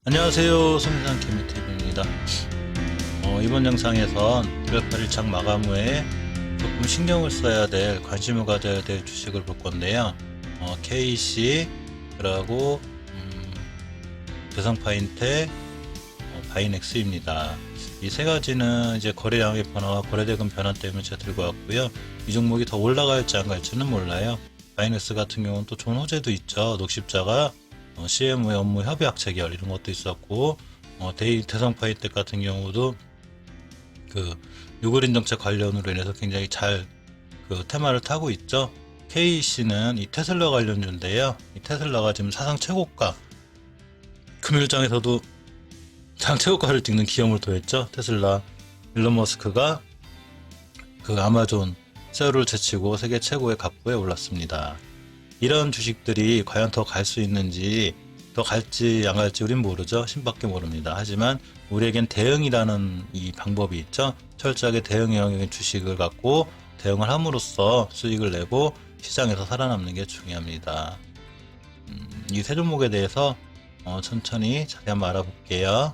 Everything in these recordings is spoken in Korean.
안녕하세요. 손민상 개미TV입니다. 이번 영상에선 1월 8일 장 마감 후에 조금 신경을 써야 될, 관심을 가져야 될 주식을 볼 건데요. KC, 그리고 대성파인텍, 바이넥스입니다. 이 세 가지는 이제 거래량의 변화와 거래대금 변화 때문에 제가 들고 왔고요. 이 종목이 더 올라갈지 안 갈지는 몰라요. 바이넥스 같은 경우는 또 좋은 호재도 있죠. 녹십자가 CM의 업무 협약 체결 이런 것도 있었고, 대성파인텍 같은 경우도 그 유그린 정책 관련으로 인해서 굉장히 잘 그 테마를 타고 있죠. KC는 이 테슬라 관련주인데요. 이 테슬라가 지금 사상 최고가, 금일장에서도 장 최고가를 찍는 기염을 토했죠. 테슬라. 일론 머스크가 그 아마존 세월을 제치고 세계 최고의 갑부에 올랐습니다. 이런 주식들이 과연 더 갈 수 있는지, 더 갈지 안 갈지 우린 모르죠. 신밖에 모릅니다. 하지만 우리에겐 대응이라는 이 방법이 있죠. 철저하게 대응 영역의 주식을 갖고 대응을 함으로써 수익을 내고 시장에서 살아남는 게 중요합니다. 이 세 종목에 대해서 천천히 자세히 한번 알아볼게요.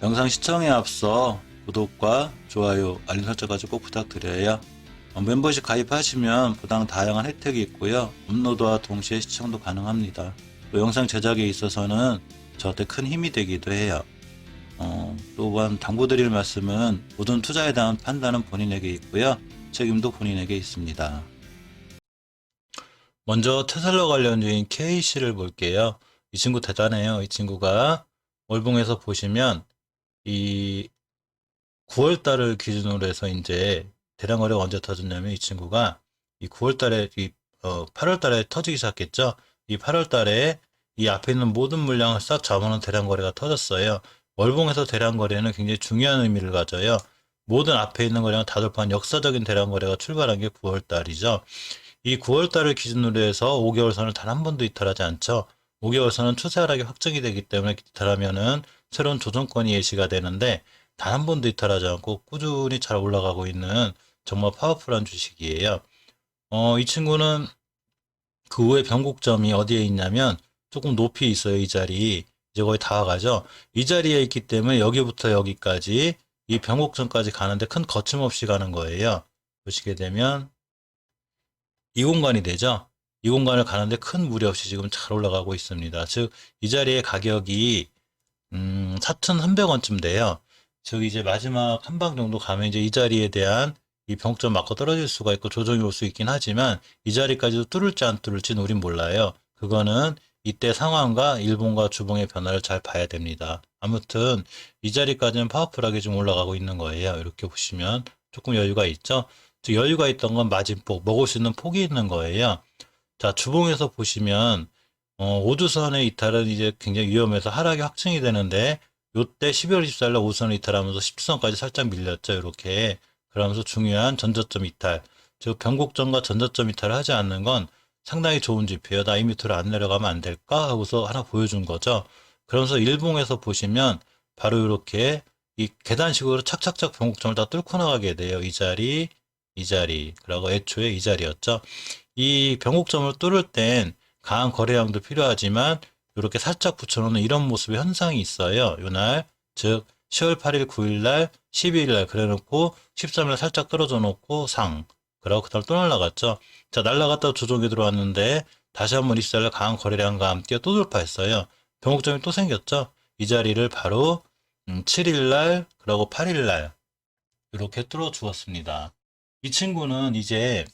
영상 시청에 앞서 구독과 좋아요, 알림 설정까지 꼭 부탁드려요. 멤버십 가입하시면 보다 다양한 혜택이 있고요. 업로드와 동시에 시청도 가능합니다. 또 영상 제작에 있어서는 저한테 큰 힘이 되기도 해요. 또한 당부드릴 말씀은 모든 투자에 대한 판단은 본인에게 있고요. 책임도 본인에게 있습니다. 먼저 테슬라 관련주인 KC를 볼게요. 이 친구 대단해요. 이 친구가 월봉에서 보시면 이 9월달을 기준으로 해서 이제 대량 거래가 언제 터졌냐면, 이 친구가 이 9월달에 8월달에 터지기 시작했죠. 이 8월달에 이 앞에 있는 모든 물량을 싹 잡아놓은 대량 거래가 터졌어요. 월봉에서 대량 거래는 굉장히 중요한 의미를 가져요. 모든 앞에 있는 거량을 다 돌파한 역사적인 대량 거래가 출발한 게 9월달이죠. 이 9월달을 기준으로 해서 5개월 선을 단 한 번도 이탈하지 않죠. 5개월 선은 추세 하락이 확정이 되기 때문에 이탈하면은 새로운 조정권이 예시가 되는데, 단 한 번도 이탈하지 않고 꾸준히 잘 올라가고 있는 정말 파워풀한 주식이에요. 이 친구는 그 후에 변곡점이 어디에 있냐면 조금 높이 있어요. 이 자리. 이제 거의 다 와가죠. 이 자리에 있기 때문에 여기부터 여기까지 이 변곡점까지 가는데 큰 거침없이 가는 거예요. 보시게 되면 이 공간이 되죠. 이 공간을 가는데 큰 무리 없이 지금 잘 올라가고 있습니다. 즉, 이 자리의 가격이 4,300원쯤 돼요. 즉, 이제 마지막 한 방 정도 가면 이제 이 자리에 대한 이 병점 맞고 떨어질 수가 있고 조정이 올 수 있긴 하지만, 이 자리까지도 뚫을지 안 뚫을지는 우린 몰라요. 그거는 이때 상황과 일본과 주봉의 변화를 잘 봐야 됩니다. 아무튼 이 자리까지는 파워풀하게 좀 올라가고 있는 거예요. 이렇게 보시면 조금 여유가 있죠. 즉, 여유가 있던 건 마진폭, 먹을 수 있는 폭이 있는 거예요. 자, 주봉에서 보시면 5주선의 이탈은 이제 굉장히 위험해서 하락이 확정이 되는데, 요때 12월 24일 날 5주선을 이탈하면서 10주선까지 살짝 밀렸죠. 이렇게. 그러면서 중요한 전저점 이탈, 즉 변곡점과 전저점 이탈을 하지 않는 건 상당히 좋은 지표예요. 나 이 밑으로 안 내려가면 안 될까 하고서 하나 보여준 거죠. 그러면서 일봉에서 보시면 바로 이렇게 이 계단식으로 착착착 변곡점을 다 뚫고 나가게 돼요. 이 자리, 이 자리, 그리고 애초에 이 자리였죠. 이 변곡점을 뚫을 땐 강한 거래량도 필요하지만 이렇게 살짝 붙여놓는 이런 모습의 현상이 있어요. 이날, 즉 10월 8일, 9일 날, 12일 날 그래놓고 13일 날 살짝 떨어져 놓고 상. 그러고 그다음 또 날라갔죠. 자, 날라갔다 조정이 들어왔는데 다시 한번 24일 날 강한 거래량과 함께 또 돌파했어요. 변곡점이 또 생겼죠. 이 자리를 바로 7일 날, 그리고 8일 날 이렇게 뚫어 주었습니다. 이 친구는 이제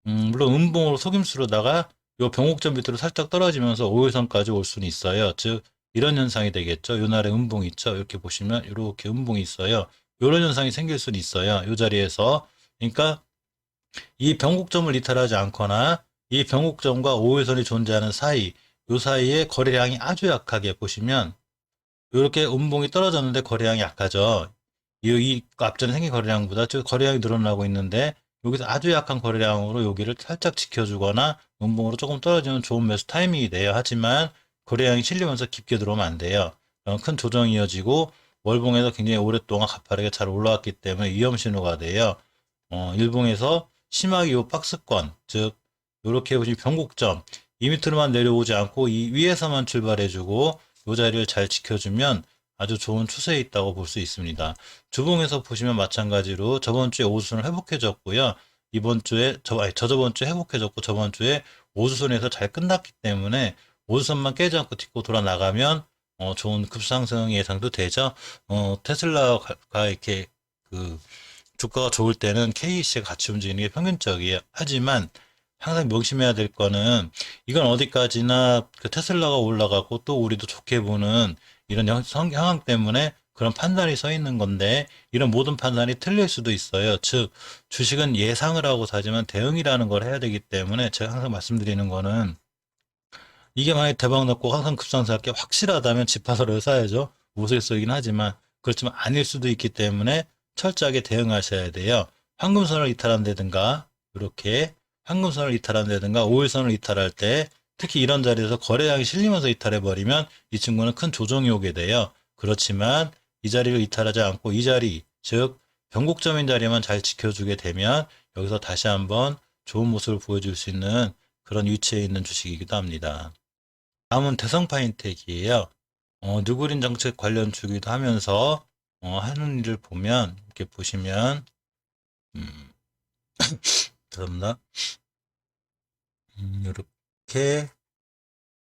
물론 음봉으로 속임수로다가 요 병곡점 밑으로 살짝 떨어지면서 5일선까지 올 수는 있어요. 즉 이런 현상이 되겠죠. 요 날에 음봉이 있죠. 이렇게 보시면 이렇게 음봉이 있어요. 이런 현상이 생길 수는 있어요. 요 자리에서. 그러니까 이 변곡점을 이탈하지 않거나 이 변곡점과 5일선이 존재하는 사이, 요 사이에 거래량이 아주 약하게 보시면 이렇게 음봉이 떨어졌는데 거래량이 약하죠. 이 앞전에 생긴 거래량보다 저 거래량이 늘어나고 있는데, 여기서 아주 약한 거래량으로 여기를 살짝 지켜주거나 음봉으로 조금 떨어지면 좋은 매수 타이밍이 돼요. 하지만 거래량이 실리면서 깊게 들어오면 안 돼요. 큰 조정이 이어지고 월봉에서 굉장히 오랫동안 가파르게 잘 올라왔기 때문에 위험 신호가 돼요. 일봉에서 심하게 요 박스권, 즉 이렇게 보시면 변곡점 이 밑으로만 내려오지 않고 이 위에서만 출발해주고 이 자리를 잘 지켜주면 아주 좋은 추세에 있다고 볼 수 있습니다. 주봉에서 보시면 마찬가지로 저번 주에 오수선을 회복해줬고요. 이번 주에 저저번 주에 회복해줬고 저번 주에 오수선에서 잘 끝났기 때문에 오수선만 깨지 않고 딛고 돌아 나가면 좋은 급상승 예상도 되죠. 테슬라가 이렇게 그 주가가 좋을 때는 KC가 같이 움직이는 게 평균적이에요. 하지만 항상 명심해야 될 거는 이건 어디까지나 그 테슬라가 올라가고 또 우리도 좋게 보는 이런 상황 때문에 그런 판단이 서 있는 건데 이런 모든 판단이 틀릴 수도 있어요. 즉 주식은 예상을 하고 사지만 대응이라는 걸 해야 되기 때문에 제가 항상 말씀드리는 거는 이게 만약에 대박 났고 항상 급상승할 게 확실하다면 집화서를 사야죠. 우스갯소리긴 하지만 그렇지만 아닐 수도 있기 때문에 철저하게 대응하셔야 돼요. 황금선을 이탈한다든가 이렇게 황금선을 이탈한다든가 5일선을 이탈할 때 특히 이런 자리에서 거래량이 실리면서 이탈해버리면 이 친구는 큰 조정이 오게 돼요. 그렇지만 이 자리를 이탈하지 않고 이 자리 즉 변곡점인 자리만 잘 지켜주게 되면 여기서 다시 한번 좋은 모습을 보여줄 수 있는 그런 위치에 있는 주식이기도 합니다. 다음은 대성파인텍이에요. 누구린 정책 관련 주기도 하면서 하는 일을 보면 이렇게 보시면 죄송합니다. 이렇게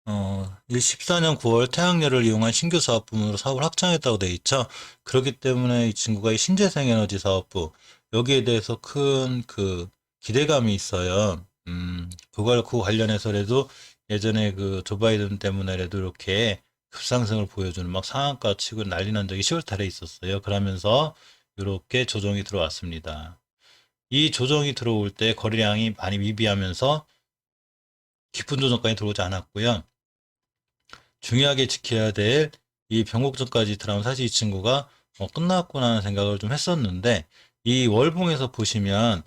14년 9월 태양열을 이용한 신규 사업 부문으로 사업을 확장했다고 돼 있죠. 그렇기 때문에 이 친구가 이 신재생 에너지 사업부 여기에 대해서 큰 그 기대감이 있어요. 그 관련해서라도 예전에 그 조 바이든 때문에라도 이렇게 급상승을 보여주는 막 상한가 치고 난리 난 적이 10월 달에 있었어요. 그러면서 이렇게 조정이 들어왔습니다. 이 조정이 들어올 때 거래량이 많이 미비하면서 깊은 조정까지 들어오지 않았고요. 중요하게 지켜야 될 이 변곡점까지 들어가면 사실 이 친구가 끝났구나 하는 생각을 좀 했었는데 이 월봉에서 보시면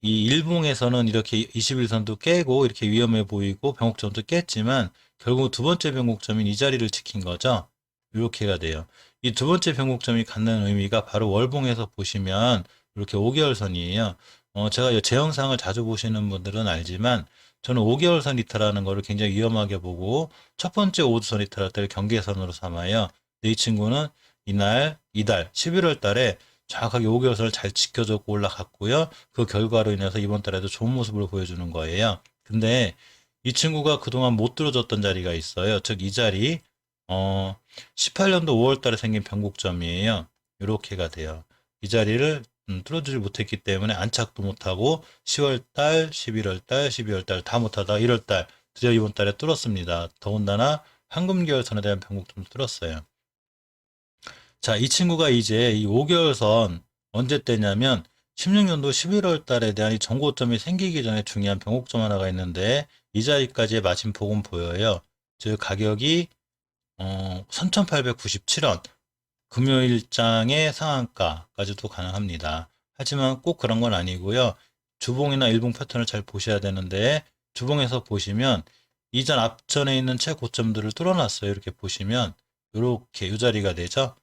이 일봉에서는 이렇게 21선도 깨고 이렇게 위험해 보이고 변곡점도 깼지만 결국 두 번째 변곡점인 이 자리를 지킨 거죠. 이렇게가 돼요. 이 두 번째 변곡점이 갖는 의미가 바로 월봉에서 보시면 이렇게 5개월선이에요. 제가 제 영상을 자주 보시는 분들은 알지만 저는 5개월선 이탈하는 거를 굉장히 위험하게 보고 첫 번째 5주선 이탈할 때를 경계선으로 삼아요. 근데 이 친구는 이달 11월 달에 정확하게 5개월선을 잘 지켜줬고 올라갔고요. 그 결과로 인해서 이번 달에도 좋은 모습을 보여주는 거예요. 근데 이 친구가 그동안 못 들어줬던 자리가 있어요. 즉 이 자리 18년도 5월 달에 생긴 변곡점이에요. 이렇게가 돼요. 이 자리를 뚫어주지 못했기 때문에 안착도 못하고 10월 달, 11월 달, 12월 달 다 못하다 1월 달 드디어 이번 달에 뚫었습니다. 더군다나 황금계열선에 대한 변곡점을 뚫었어요. 자, 이 친구가 이제 이 5개월선 언제 떼냐면 16년도 11월 달에 대한 이 정고점이 생기기 전에 중요한 변곡점 하나가 있는데 이 자리까지의 마침폭은 보여요. 즉 가격이 3,897원 금요일장의 상한가까지도 가능합니다. 하지만 꼭 그런 건 아니고요. 주봉이나 일봉 패턴을 잘 보셔야 되는데 주봉에서 보시면 이전 앞전에 있는 최고점들을 뚫어놨어요. 이렇게 보시면 이렇게 이 자리가 되죠.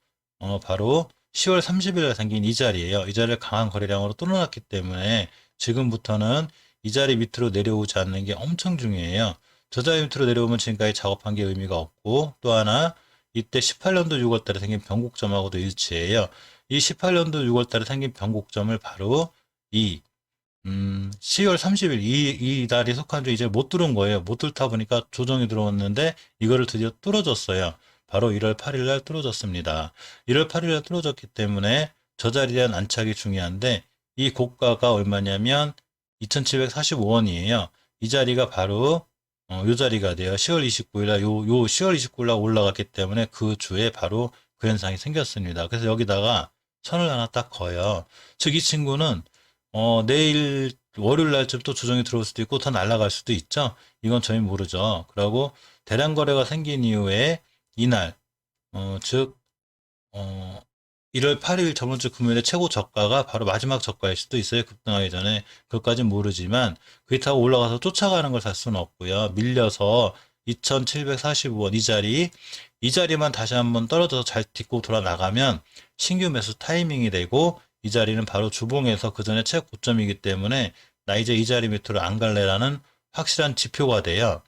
바로 10월 30일에 생긴 이 자리예요. 이 자리를 강한 거래량으로 뚫어놨기 때문에 지금부터는 이 자리 밑으로 내려오지 않는 게 엄청 중요해요. 저 자리 밑으로 내려오면 지금까지 작업한 게 의미가 없고 또 하나 이때 18년도 6월 달에 생긴 변곡점하고도 일치해요. 이 18년도 6월 달에 생긴 변곡점을 바로 이 10월 30일 이 달이 속한 주 이제 못 뚫은 거예요. 못 뚫다 보니까 조정이 들어왔는데 이거를 드디어 뚫어줬어요. 바로 1월 8일 날 뚫어졌습니다. 1월 8일 날 뚫어졌기 때문에 저 자리에 대한 안착이 중요한데 이 고가가 얼마냐면 2,745원이에요. 이 자리가 바로 요 자리가 돼요. 10월 29일 날 요 10월 29일 날 올라갔기 때문에 그 주에 바로 그 현상이 생겼습니다. 그래서 여기다가 선을 하나 딱 그어요. 즉 이 친구는 내일 월요일 날쯤 또 조정이 들어올 수도 있고 더 날아갈 수도 있죠. 이건 저희 모르죠. 그리고 대량 거래가 생긴 이후에 이날 즉 1월 8일 저번 주 금요일에 최고 저가가 바로 마지막 저가일 수도 있어요. 급등하기 전에. 그것까진 모르지만 그렇다고 올라가서 쫓아가는 걸 살 수는 없고요. 밀려서 2,745원 이 자리만 다시 한번 떨어져서 잘 딛고 돌아 나가면 신규 매수 타이밍이 되고 이 자리는 바로 주봉에서 그 전에 최고점이기 때문에 나 이제 이 자리 밑으로 안 갈래라는 확실한 지표가 돼요.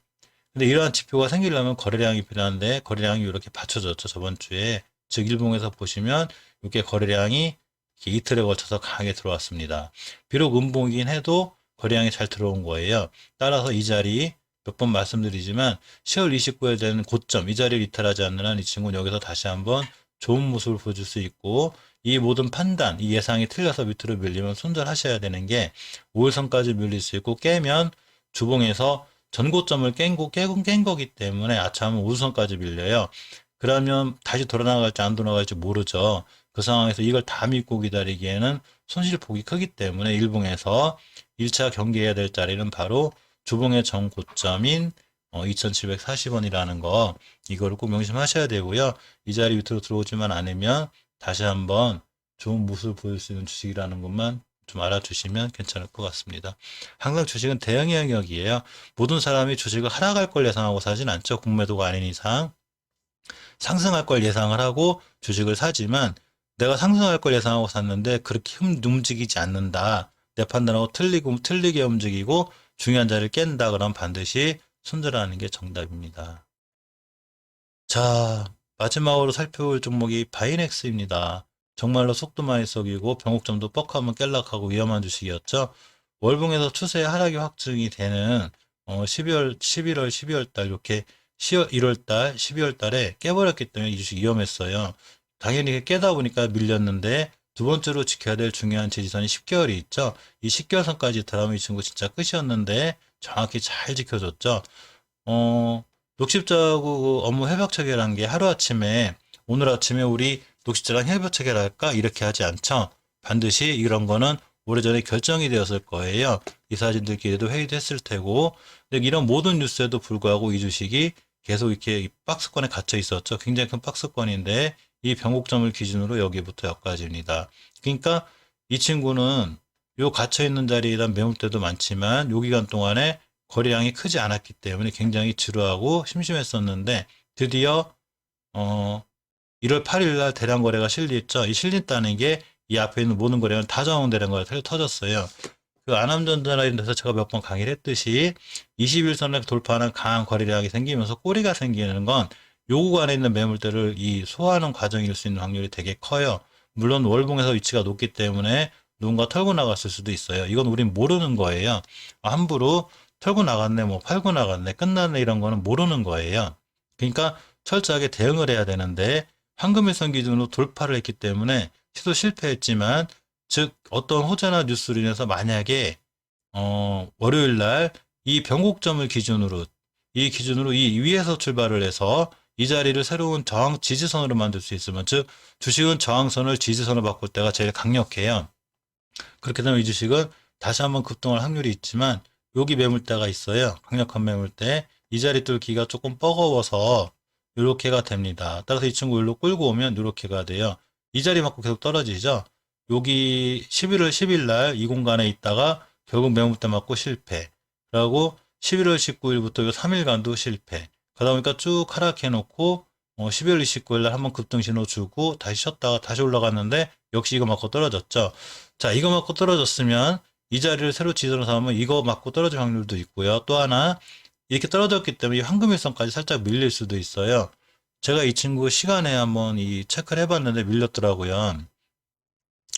근데 이러한 지표가 생기려면 거래량이 필요한데 거래량이 이렇게 받쳐졌죠. 저번 주에. 즉 일봉에서 보시면 이렇게 거래량이 이렇게 이틀에 걸쳐서 강하게 들어왔습니다. 비록 음봉이긴 해도 거래량이 잘 들어온 거예요. 따라서 이 자리 몇 번 말씀드리지만 10월 29일에 되는 고점 이 자리를 이탈하지 않는 한 이 친구는 여기서 다시 한번 좋은 모습을 보여줄 수 있고 이 모든 판단, 이 예상이 틀려서 밑으로 밀리면 손절하셔야 되는 게 5일선까지 밀릴 수 있고 깨면 주봉에서 전고점을 깬 거기 때문에 아차하면 5일선까지 밀려요. 그러면 다시 돌아나갈지 안 돌아갈지 모르죠. 그 상황에서 이걸 다 믿고 기다리기에는 손실폭이 크기 때문에 일봉에서 1차 경계해야 될 자리는 바로 주봉의 전고점인 2,740원이라는 거 이거를 꼭 명심하셔야 되고요. 이 자리 밑으로 들어오지만 않으면 다시 한번 좋은 모습을 보일 수 있는 주식이라는 것만 좀 알아주시면 괜찮을 것 같습니다. 항상 주식은 대응의 영역이에요. 모든 사람이 주식을 하락할 걸 예상하고 사진 않죠. 공매도가 아닌 이상 상승할 걸 예상을 하고 주식을 사지만 내가 상승할 걸 예상하고 샀는데 그렇게 움직이지 않는다. 내 판단하고 틀리게 움직이고 중요한 자리를 깬다. 그러면 반드시 손절하는 게 정답입니다. 자, 마지막으로 살펴볼 종목이 바이넥스입니다. 정말로 속도 많이 썩이고 변곡점도 뻑하면 깰락하고 위험한 주식이었죠. 월봉에서 추세 하락이 확증이 되는 11월, 12월 달 이렇게 1월 달, 12월 달에 깨버렸기 때문에 이 주식 위험했어요. 당연히 깨다 보니까 밀렸는데 두 번째로 지켜야 될 중요한 지지선이 10개월이 있죠. 이 10개월선까지 들어가면 이 친구 진짜 끝이었는데 정확히 잘 지켜줬죠. 녹십자하고 업무 협약 체결한 게 하루아침에 오늘 아침에 우리 녹십자랑 협약 체결할까? 이렇게 하지 않죠. 반드시 이런 거는 오래전에 결정이 되었을 거예요. 이사진들끼리도 회의도 했을 테고 근데 이런 모든 뉴스에도 불구하고 이 주식이 계속 이렇게 박스권에 갇혀 있었죠. 굉장히 큰 박스권인데 이 변곡점을 기준으로 여기부터 여기까지입니다. 그러니까 이 친구는 요 갇혀 있는 자리에 대한 매물대도 많지만 요 기간 동안에 거래량이 크지 않았기 때문에 굉장히 지루하고 심심했었는데 드디어 1월 8일 날 대량 거래가 실렸죠. 이 실린다는 게 이 앞에 있는 모든 거래는 다 저항되는 거에 터졌어요. 그 안암전자라인에서 제가 몇 번 강의를 했듯이 21선을 돌파하는 강한 거래량이 생기면서 꼬리가 생기는 건 요 구간에 있는 매물대를 이 소화하는 과정일 수 있는 확률이 되게 커요. 물론 월봉에서 위치가 높기 때문에 누군가 털고 나갔을 수도 있어요. 이건 우린 모르는 거예요. 함부로 털고 나갔네, 뭐 팔고 나갔네, 끝났네 이런 거는 모르는 거예요. 그러니까 철저하게 대응을 해야 되는데 황금일선 기준으로 돌파를 했기 때문에 시도 실패했지만 즉 어떤 호재나 뉴스로 인해서 만약에 월요일 날 이 변곡점을 기준으로 이 위에서 출발을 해서 이 자리를 새로운 저항 지지선으로 만들 수 있으면 즉 주식은 저항선을 지지선으로 바꿀 때가 제일 강력해요. 그렇게 되면 이 주식은 다시 한번 급등할 확률이 있지만 여기 매물대가 있어요. 강력한 매물대. 이 자리 뚫기가 조금 뻐거워서 이렇게가 됩니다. 따라서 이 친구 일로 끌고 오면 이렇게가 돼요. 이 자리 맞고 계속 떨어지죠. 여기 11월 10일 날 이 공간에 있다가 결국 매물대 맞고 실패. 그리고 11월 19일부터 이 3일간도 실패. 그러다 보니까 쭉 하락해 놓고 12월 29일 날 한번 급등 신호 주고 다시 쉬었다가 다시 올라갔는데 역시 이거 맞고 떨어졌죠. 자, 이거 맞고 떨어졌으면 이 자리를 새로 지지로 삼으면 이거 맞고 떨어질 확률도 있고요. 또 하나 이렇게 떨어졌기 때문에 이 황금일선까지 살짝 밀릴 수도 있어요. 제가 이 친구 시간에 한번 이 체크를 해봤는데 밀렸더라고요.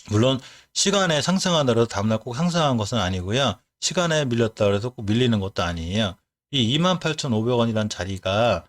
물론 시간에 상승하더라도 다음날 꼭 상승한 것은 아니고요. 시간에 밀렸다 그래서 꼭 밀리는 것도 아니에요. 이 28,500원이라는 자리가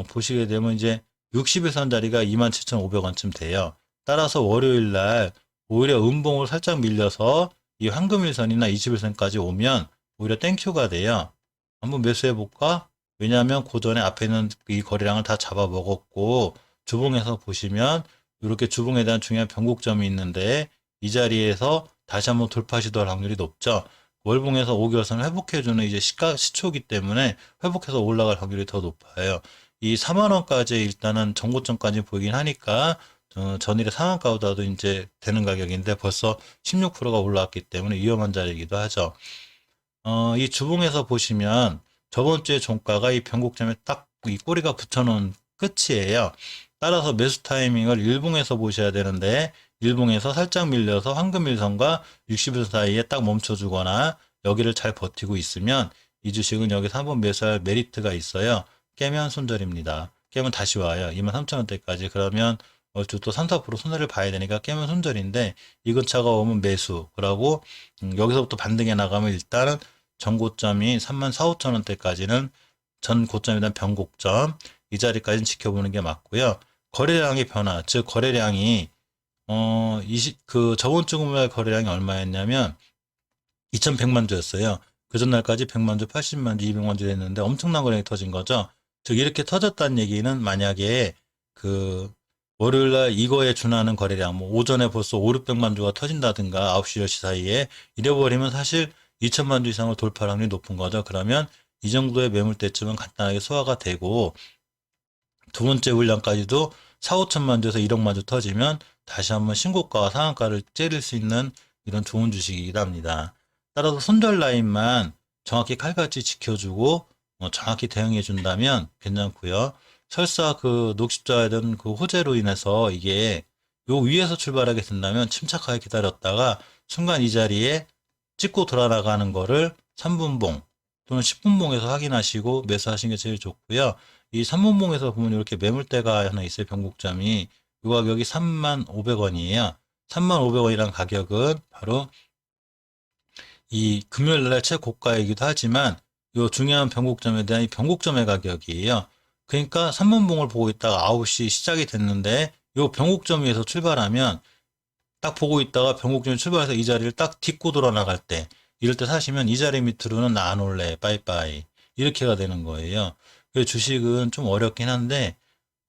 보시게 되면 이제 60일선 자리가 27,500원쯤 돼요. 따라서 월요일 날 오히려 음봉을 살짝 밀려서 이 황금일선이나 20일선까지 오면 오히려 땡큐가 돼요. 한번 매수해 볼까? 왜냐하면 그 전에 앞에 있는 이 거래량을 다 잡아먹었고 주봉에서 보시면 이렇게 주봉에 대한 중요한 변곡점이 있는데 이 자리에서 다시 한번 돌파 시도할 확률이 높죠. 월봉에서 5개월선을 회복해주는 이제 시초기 때문에 회복해서 올라갈 확률이 더 높아요. 이 4만원까지 일단은 정고점까지 보이긴 하니까 전일의 상한가보다도 이제 되는 가격인데 벌써 16%가 올라왔기 때문에 위험한 자리이기도 하죠. 이 주봉에서 보시면 저번 주에 종가가 이 변곡점에 딱 이 꼬리가 붙여놓은 끝이에요. 따라서 매수 타이밍을 일봉에서 보셔야 되는데 일봉에서 살짝 밀려서 황금일선과 60일 사이에 딱 멈춰주거나 여기를 잘 버티고 있으면 이 주식은 여기서 한번 매수할 메리트가 있어요. 깨면 손절입니다. 깨면 다시 와요. 23,000원대까지. 그러면 얼추 또 3, 4% 손해를 봐야 되니까 깨면 손절인데 이 근처가 오면 매수. 그러고 여기서부터 반등해 나가면 일단은 전고점이 34,000, 5,000원대까지는 전 고점에 대한 변곡점 이 자리까지는 지켜보는 게 맞고요. 거래량의 변화, 즉 거래량이 저번 주 금요일 거래량이 얼마였냐면 2,100만 주였어요. 그 전날까지 100만 주, 80만 주, 200만 주 됐는데 엄청난 거래량이 터진 거죠. 즉 이렇게 터졌다는 얘기는 만약에 그 월요일 날 이거에 준하는 거래량, 뭐 오전에 벌써 5, 600만 주가 터진다든가 9시, 10시 사이에 이래버리면 사실 2천만 주 이상을 돌파할 확률이 높은 거죠. 그러면 이 정도의 매물대쯤은 간단하게 소화가 되고 두 번째 물량까지도 4, 5천만 주에서 1억만 주 터지면 다시 한번 신고가와 상한가를 째릴 수 있는 이런 좋은 주식이기도 합니다. 따라서 손절 라인만 정확히 칼같이 지켜주고 정확히 대응해 준다면 괜찮고요. 설사 그 녹십자든 그 호재로 인해서 이게 요 위에서 출발하게 된다면 침착하게 기다렸다가 순간 이 자리에 찍고 돌아나가는 거를 3분봉 또는 10분봉에서 확인하시고 매수하시는 게 제일 좋고요. 이 3분봉에서 보면 이렇게 매물대가 하나 있어요. 변곡점이. 이 가격이 35,500원이에요. 35,500원이란 가격은 바로 이 금요일 날 최고가이기도 하지만 이 중요한 변곡점에 대한 이 변곡점의 가격이에요. 그러니까 3분봉을 보고 있다가 9시 시작이 됐는데 이 변곡점 위에서 출발하면 딱 보고 있다가 변곡점에 출발해서 이 자리를 딱 딛고 돌아나갈 때 이럴 때 사시면 이 자리 밑으로는 나 안 올래 빠이빠이 이렇게가 되는 거예요. 그 주식은 좀 어렵긴 한데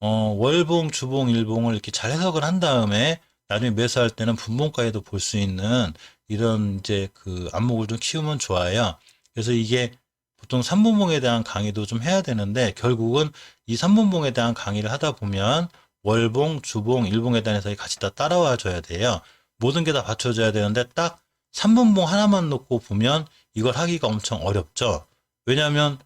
월봉, 주봉, 일봉을 이렇게 잘 해석을 한 다음에 나중에 매수할 때는 분봉가에도 볼 수 있는 이런 이제 그 안목을 좀 키우면 좋아요. 그래서 이게 보통 3분봉에 대한 강의도 좀 해야 되는데 결국은 이 3분봉에 대한 강의를 하다 보면 월봉, 주봉, 일봉에 대해서 같이 다 따라와 줘야 돼요. 모든 게 다 받쳐줘야 되는데 딱 3분봉 하나만 놓고 보면 이걸 하기가 엄청 어렵죠. 왜냐하면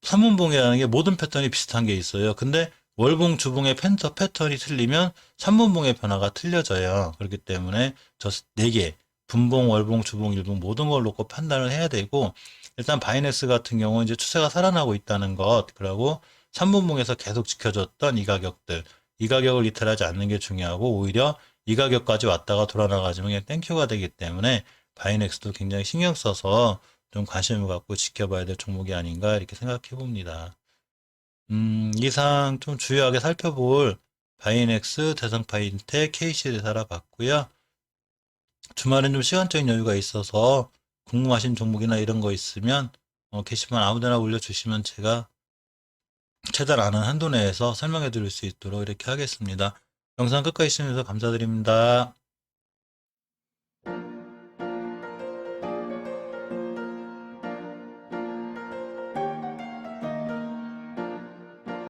3분봉이라는 게 모든 패턴이 비슷한 게 있어요. 근데 월봉, 주봉의 패턴이 틀리면 3분봉의 변화가 틀려져요. 그렇기 때문에 저 4개, 분봉, 월봉, 주봉, 일봉 모든 걸 놓고 판단을 해야 되고 일단 바이낸스 같은 경우는 이제 추세가 살아나고 있다는 것, 그리고 3분봉에서 계속 지켜줬던 이 가격들, 이 가격을 이탈하지 않는 게 중요하고 오히려 이 가격까지 왔다가 돌아나가지면 그냥 땡큐가 되기 때문에 바이넥스도 굉장히 신경 써서 좀 관심을 갖고 지켜봐야 될 종목이 아닌가 이렇게 생각해 봅니다. 이상 좀 주요하게 살펴볼 바이넥스, 대성파인텍, KC를 살아봤고요. 주말엔 좀 시간적인 여유가 있어서 궁금하신 종목이나 이런 거 있으면 게시판 아무데나 올려주시면 제가 최대한 아는 한도 내에서 설명해 드릴 수 있도록 이렇게 하겠습니다. 영상 끝까지 시청해주셔서 감사드립니다.